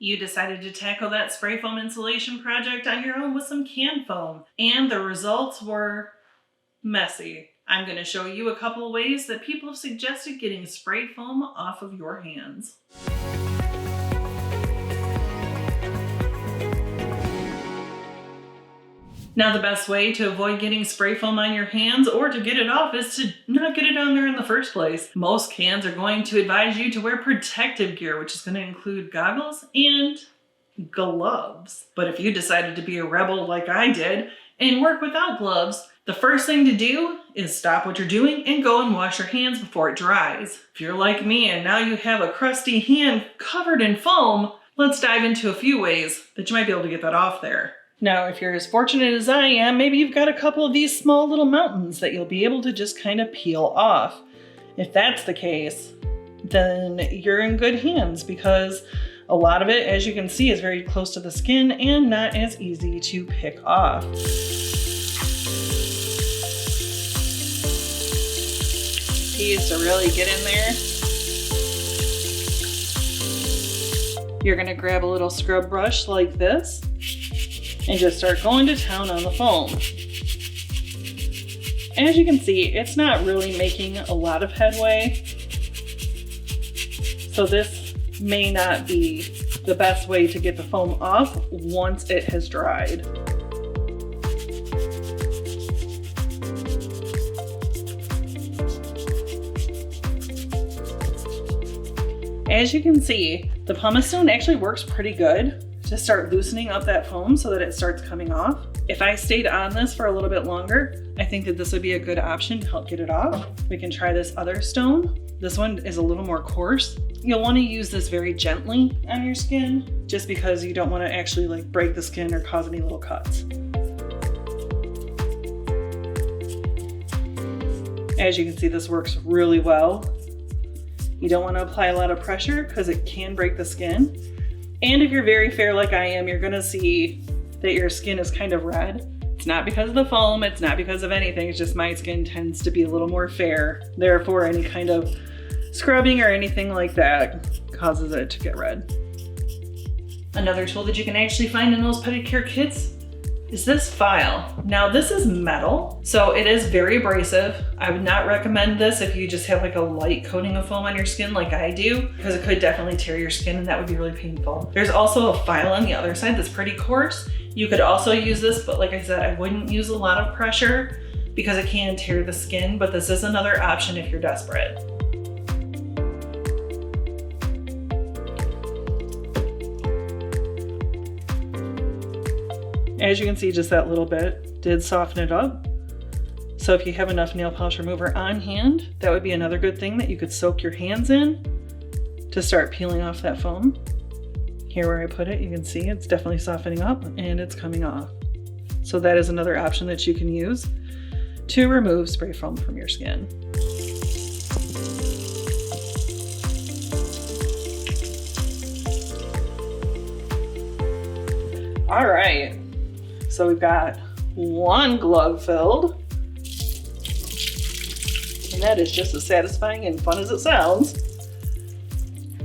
You decided to tackle that spray foam insulation project on your own with some can foam, and the results were messy. I'm going to show you a couple of ways that people have suggested getting spray foam off of your hands. Now, the best way to avoid getting spray foam on your hands or to get it off is to not get it on there in the first place. Most cans are going to advise you to wear protective gear, which is going to include goggles and gloves. But if you decided to be a rebel like I did and work without gloves, the first thing to do is stop what you're doing and go and wash your hands before it dries. If you're like me and now you have a crusty hand covered in foam, let's dive into a few ways that you might be able to get that off there. Now, if you're as fortunate as I am, maybe you've got a couple of these small little mountains that you'll be able to just kind of peel off. If that's the case, then you're in good hands because a lot of it, as you can see, is very close to the skin and not as easy to pick off. Keys to really get in there. You're gonna grab a little scrub brush like this and just start going to town on the foam. As you can see, it's not really making a lot of headway, so this may not be the best way to get the foam off once it has dried. As you can see, the pumice stone actually works pretty good to start loosening up that foam so that it starts coming off. If I stayed on this for a little bit longer, I think that this would be a good option to help get it off. We can try this other stone. This one is a little more coarse. You'll want to use this very gently on your skin, just because you don't want to actually like break the skin or cause any little cuts. As you can see, this works really well. You don't want to apply a lot of pressure because it can break the skin. And if you're very fair like I am, you're gonna see that your skin is kind of red. It's not because of the foam, it's not because of anything, it's just my skin tends to be a little more fair. Therefore, any kind of scrubbing or anything like that causes it to get red. Another tool that you can actually find in those pedicure kits is this file. Now this is metal, so it is very abrasive. I would not recommend this if you just have like a light coating of foam on your skin like I do, because it could definitely tear your skin and that would be really painful. There's also a file on the other side that's pretty coarse. You could also use this, but like I said, I wouldn't use a lot of pressure because it can tear the skin, but this is another option if you're desperate. As you can see, just that little bit did soften it up. So if you have enough nail polish remover on hand, that would be another good thing that you could soak your hands in to start peeling off that foam. Here where I put it, you can see it's definitely softening up and it's coming off. So that is another option that you can use to remove spray foam from your skin. All right. So we've got one glove filled, and that is just as satisfying and fun as it sounds.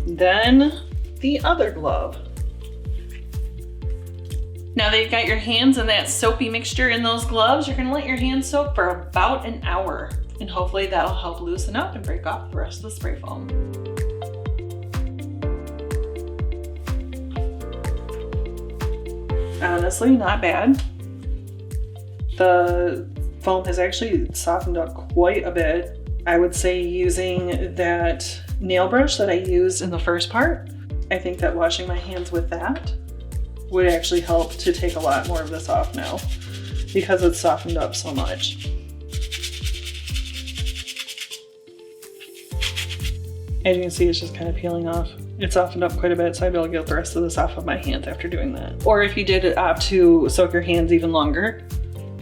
Then the other glove. Now that you've got your hands in that soapy mixture in those gloves, you're gonna let your hands soak for about an hour, and hopefully that'll help loosen up and break off the rest of the spray foam. Honestly, not bad. The foam has actually softened up quite a bit. I would say using that nail brush that I used in the first part, I think that washing my hands with that would actually help to take a lot more of this off now because it's softened up so much. As you can see, it's just kind of peeling off. It softened up quite a bit, so I'd be able to get the rest of this off of my hands after doing that. Or if you did opt to soak your hands even longer,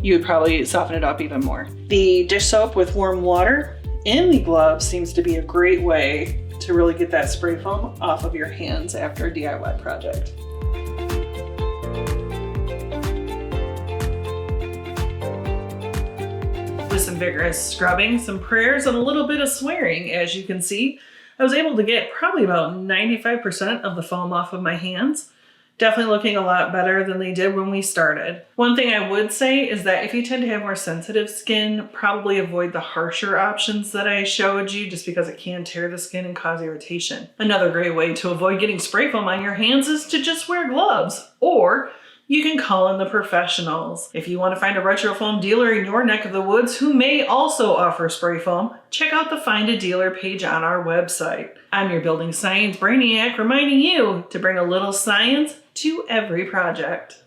you would probably soften it up even more. The dish soap with warm water in the glove seems to be a great way to really get that spray foam off of your hands after a DIY project. With some vigorous scrubbing, some prayers, and a little bit of swearing, as you can see, I was able to get probably about 95% of the foam off of my hands. Definitely looking a lot better than they did when we started. One thing I would say is that if you tend to have more sensitive skin, probably avoid the harsher options that I showed you just because it can tear the skin and cause irritation. Another great way to avoid getting spray foam on your hands is to just wear gloves, or you can call in the professionals. If you want to find a RetroFoam dealer in your neck of the woods who may also offer spray foam, check out the Find a Dealer page on our website. I'm your building science brainiac, reminding you to bring a little science to every project.